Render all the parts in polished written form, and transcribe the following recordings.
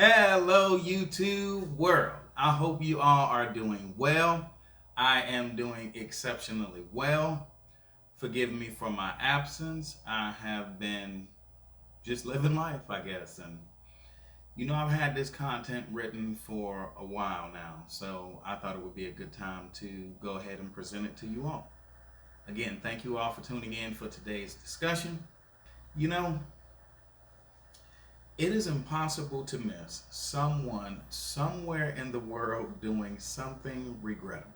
Hello, YouTube world. I hope you all are doing well. I am doing exceptionally well. Forgive me for my absence. I have been just living life, I guess. And I've had this content written for a while now, so I thought it would be a good time to go ahead and present it to you all. Again, thank you all for tuning in for today's discussion. You know, It is impossible to miss someone somewhere in the world doing something regrettable.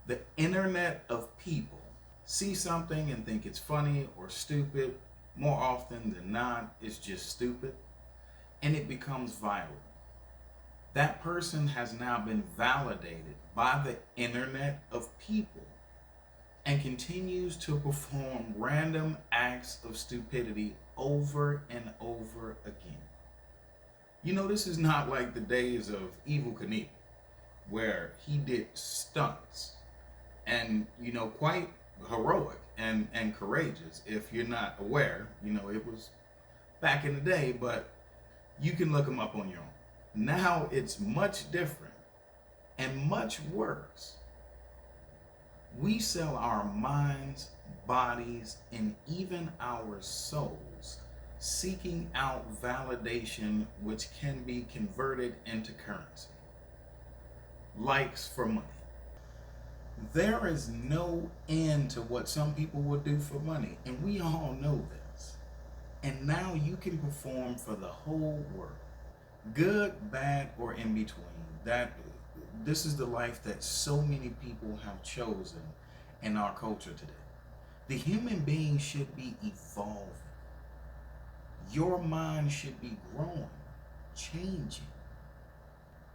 The internet of people see something and think it's funny or stupid. More often than not, it's just stupid, and it becomes viral. That person has now been validated by the internet of people and continues to perform random acts of stupidity over and over again. This is not like the days of Evel Knievel, where he did stunts and, quite heroic and courageous. If you're not aware, it was back in the day, but you can look them up on your own. Now it's much different and much worse. We sell our minds, bodies, and even our souls seeking out validation, which can be converted into currency. Likes for money. There is no end to what some people will do for money, and we all know this. And now you can perform for the whole world, good, bad, or in between. This is the life that so many people have chosen in our culture today. The human being should be evolving. Your mind should be growing, changing.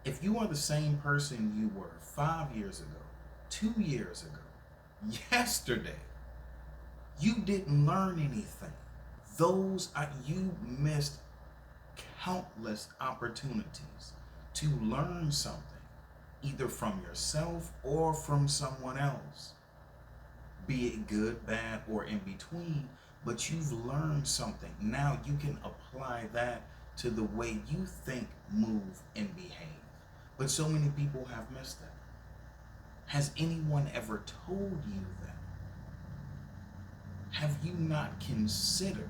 If you are the same person you were 5 years ago, 2 years ago, yesterday, you didn't learn anything. You missed countless opportunities to learn something, either from yourself or from someone else. Be it good, bad, or in between, but you've learned something. Now you can apply that to the way you think, move, and behave. But so many people have missed that. Has anyone ever told you that? Have you not considered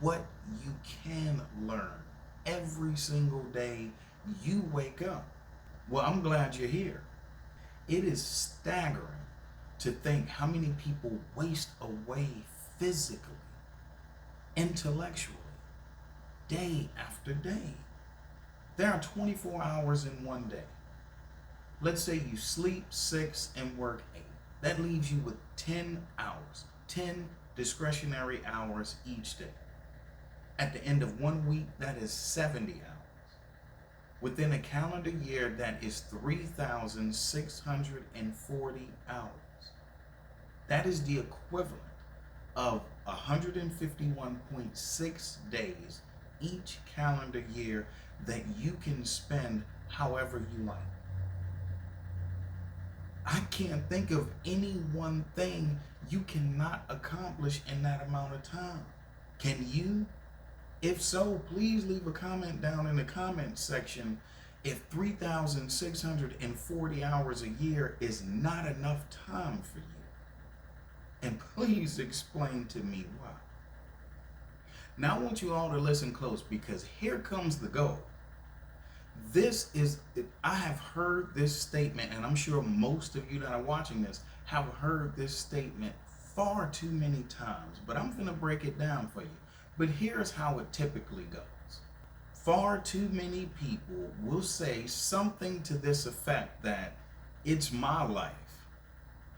what you can learn every single day you wake up? Well, I'm glad you're here. It is staggering to think how many people waste away physically, intellectually, day after day. There are 24 hours in one day. Let's say you sleep 6 and work 8. That leaves you with 10 hours, 10 discretionary hours each day. At the end of 1 week, that is 70 hours. Within a calendar year, that is 3,640 hours. That is the equivalent of 151.6 days each calendar year that you can spend however you like. I can't think of any one thing you cannot accomplish in that amount of time. Can you? If so, please leave a comment down in the comment section if 3,640 hours a year is not enough time for you. And please explain to me why. Now I want you all to listen close, because here comes the goal. I have heard this statement, and I'm sure most of you that are watching this have heard this statement far too many times, but I'm going to break it down for you. But here's how it typically goes. Far too many people will say something to this effect that it's my life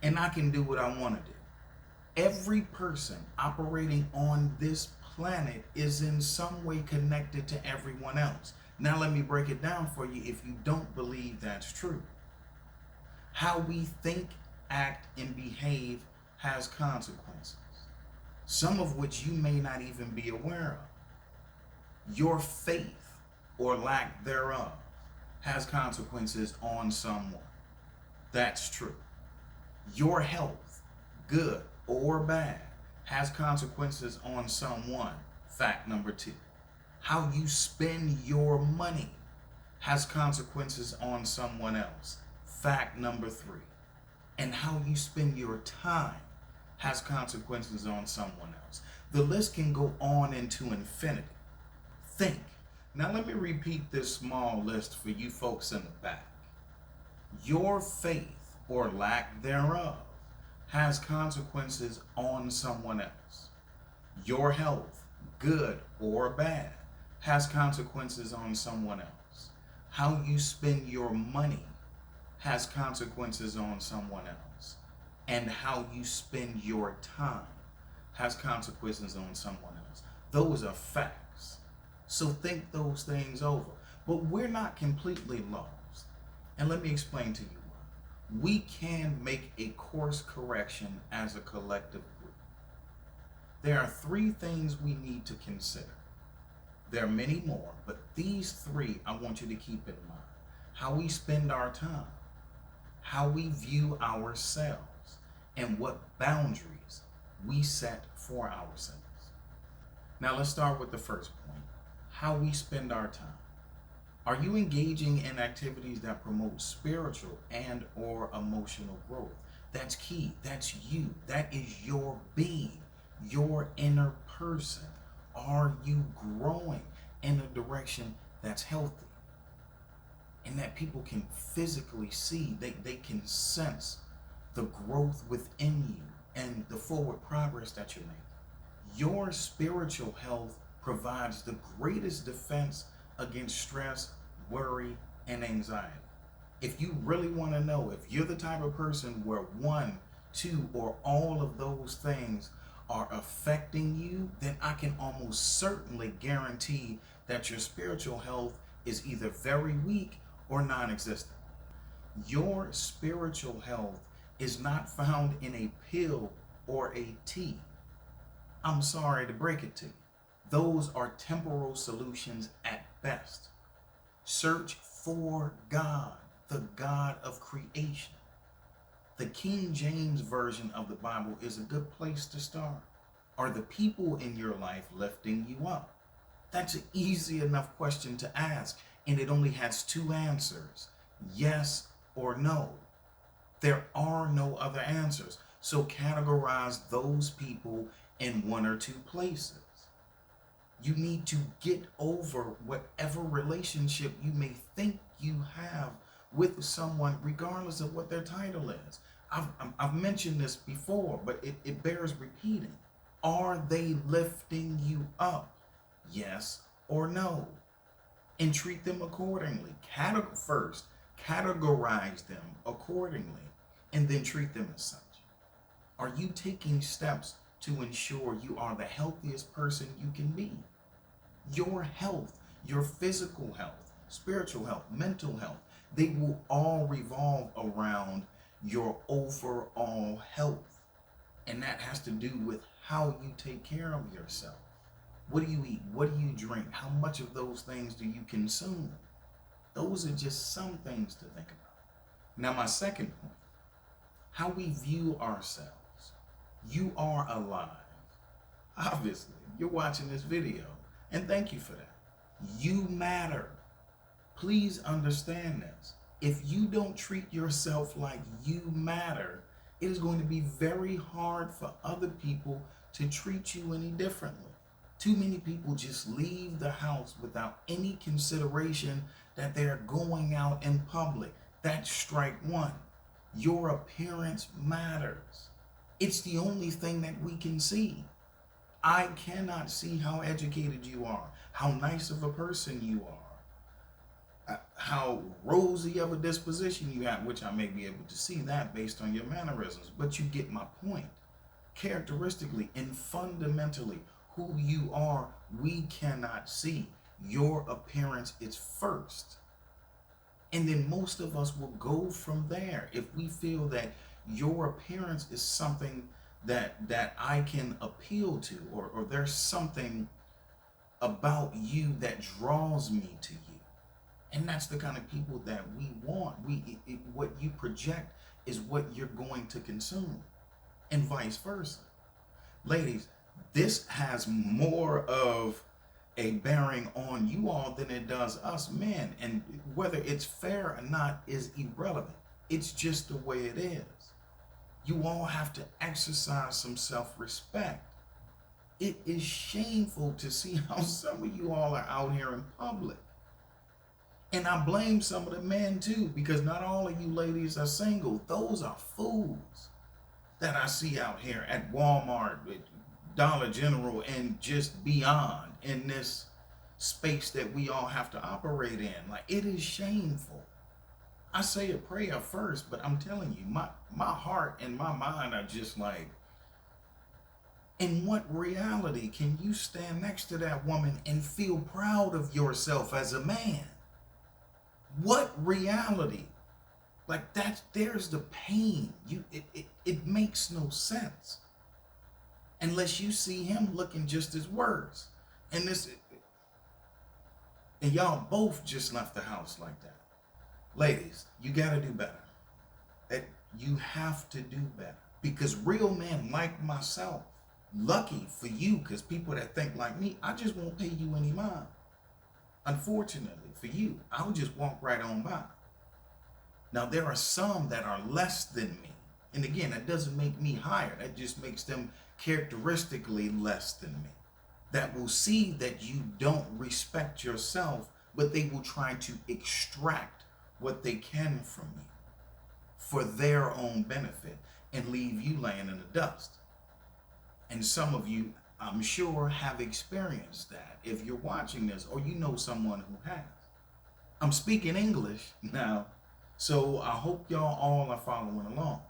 and I can do what I want to do. Every person operating on this planet is in some way connected to everyone else. Now let me break it down for you if you don't believe that's true. How we think, act, and behave has consequences, some of which you may not even be aware of. Your faith or lack thereof has consequences on someone. That's true. Your health, good or bad, has consequences on someone. Fact number 2. How you spend your money has consequences on someone else. Fact number 3. And how you spend your time has consequences on someone else. The list can go on into infinity. Think. Now let me repeat this small list for you folks in the back. Your faith or lack thereof has consequences on someone else. Your health, good or bad, has consequences on someone else. How you spend your money has consequences on someone else. And how you spend your time has consequences on someone else. Those are facts. So think those things over. But we're not completely lost. And let me explain to you why. We can make a course correction as a collective group. There are 3 things we need to consider. There are many more, but these 3 I want you to keep in mind. How we spend our time, how we view ourselves, and what boundaries we set for ourselves. Now let's start with the first point, how we spend our time. Are you engaging in activities that promote spiritual and or emotional growth? That's key. That's you. That is your being, your inner person. Are you growing in a direction that's healthy and that people can physically see? They can sense the growth within you and the forward progress that you're making. Your spiritual health provides the greatest defense against stress, worry, and anxiety. If you really want to know if you're the type of person where 1, 2, or all of those things are affecting you, then I can almost certainly guarantee that your spiritual health is either very weak or non-existent. Your spiritual health is not found in a pill or a tea. I'm sorry to break it to you. Those are temporal solutions at best. Search for God, the God of creation. The King James Version of the Bible is a good place to start. Are the people in your life lifting you up? That's an easy enough question to ask, and it only has 2 answers, yes or no. There are no other answers. So categorize those people in 1 or 2 places. You need to get over whatever relationship you may think you have with someone, regardless of what their title is. I've mentioned this before, but it bears repeating. Are they lifting you up? Yes or no? And treat them accordingly. First, categorize them accordingly, and then treat them as such. Are you taking steps to ensure you are the healthiest person you can be? Your health, your physical health, spiritual health, mental health, they will all revolve around your overall health. And that has to do with how you take care of yourself. What do you eat? What do you drink? How much of those things do you consume? Those are just some things to think about. Now, my second point, how we view ourselves. You are alive. Obviously, you're watching this video, and thank you for that. You matter. Please understand this. If you don't treat yourself like you matter, it is going to be very hard for other people to treat you any differently. Too many people just leave the house without any consideration that they're going out in public. That's strike 1. Your appearance matters. It's the only thing that we can see. I cannot see how educated you are, how nice of a person you are, how rosy of a disposition you have, which I may be able to see that based on your mannerisms, but you get my point. Characteristically and fundamentally, who you are, we cannot see. Your appearance is first. And then most of us will go from there. If we feel that your appearance is something that I can appeal to, or there's something about you that draws me to you. And that's the kind of people that we want. What you project is what you're going to consume, and vice versa. Ladies, this has more of a bearing on you all than it does us men. And whether it's fair or not is irrelevant. It's just the way it is. You all have to exercise some self-respect. It is shameful to see how some of you all are out here in public. And I blame some of the men too, because not all of you ladies are single. Those are fools that I see out here at Walmart, Dollar General, and just beyond in this space that we all have to operate in. Like, it is shameful. I say a prayer first, but I'm telling you, my heart and my mind are just like, in what reality can you stand next to that woman and feel proud of yourself as a man? What reality? Like, there's the pain. It makes no sense unless you see him looking just as worse. And y'all both just left the house like that. Ladies, you got to do better. You have to do better, because real men like myself, lucky for you, because people that think like me, I just won't pay you any mind. Unfortunately for you, I'll just walk right on by. Now, there are some that are less than me. And again, that doesn't make me higher. That just makes them characteristically less than me. That will see that you don't respect yourself, but they will try to extract what they can from you for their own benefit and leave you laying in the dust. And some of you, I'm sure, have experienced that if you're watching this, or you know someone who has. I'm speaking English now, so I hope y'all all are following along.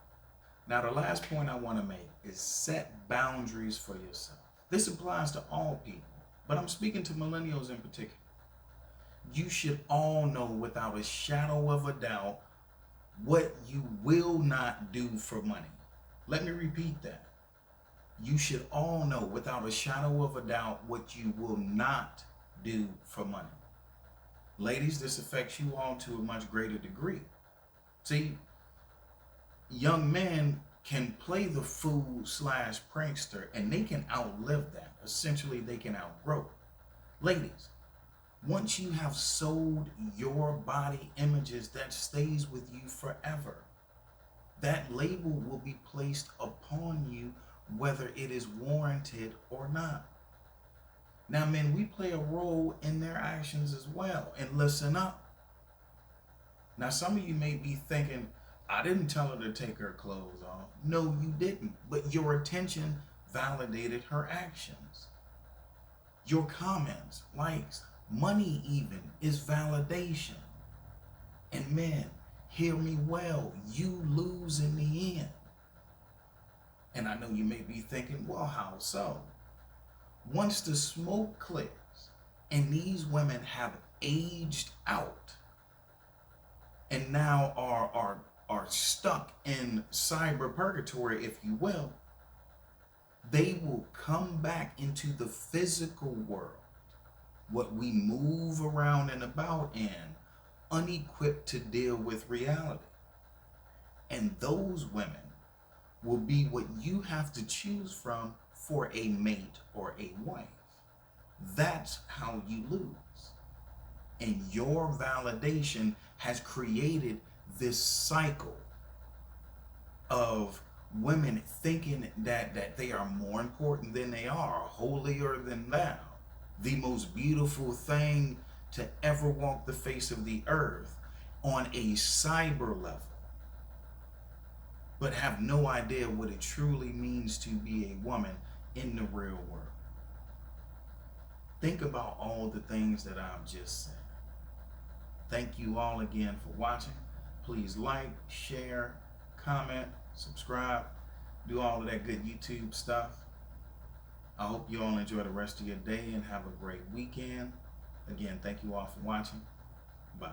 Now, the last point I want to make is set boundaries for yourself. This applies to all people, but I'm speaking to millennials in particular. You should all know without a shadow of a doubt what you will not do for money. Let me repeat that. You should all know without a shadow of a doubt what you will not do for money. Ladies, this affects you all to a much greater degree. See, young men can play the fool / prankster, and they can outlive that. Essentially, they can outgrow. Ladies, once you have sold your body images, that stays with you forever. That label will be placed upon you whether it is warranted or not. Now, men, we play a role in their actions as well. And listen up. Now, some of you may be thinking, I didn't tell her to take her clothes off. No, you didn't. But your attention validated her actions. Your comments, likes, money even is validation. And men, hear me well, you lose in the end. And I know you may be thinking, well, how so? Once the smoke clears and these women have aged out and now are stuck in cyber purgatory, if you will, they will come back into the physical world, what we move around and about in, unequipped to deal with reality. And those women will be what you have to choose from for a mate or a wife. That's how you lose. And your validation has created this cycle of women thinking that they are more important than they are, holier than thou, the most beautiful thing to ever walk the face of the earth on a cyber level, but have no idea what it truly means to be a woman in the real world. Think about all the things that I've just said. Thank you all again for watching. Please like, share, comment, subscribe, do all of that good YouTube stuff. I hope you all enjoy the rest of your day and have a great weekend. Again, thank you all for watching. Bye.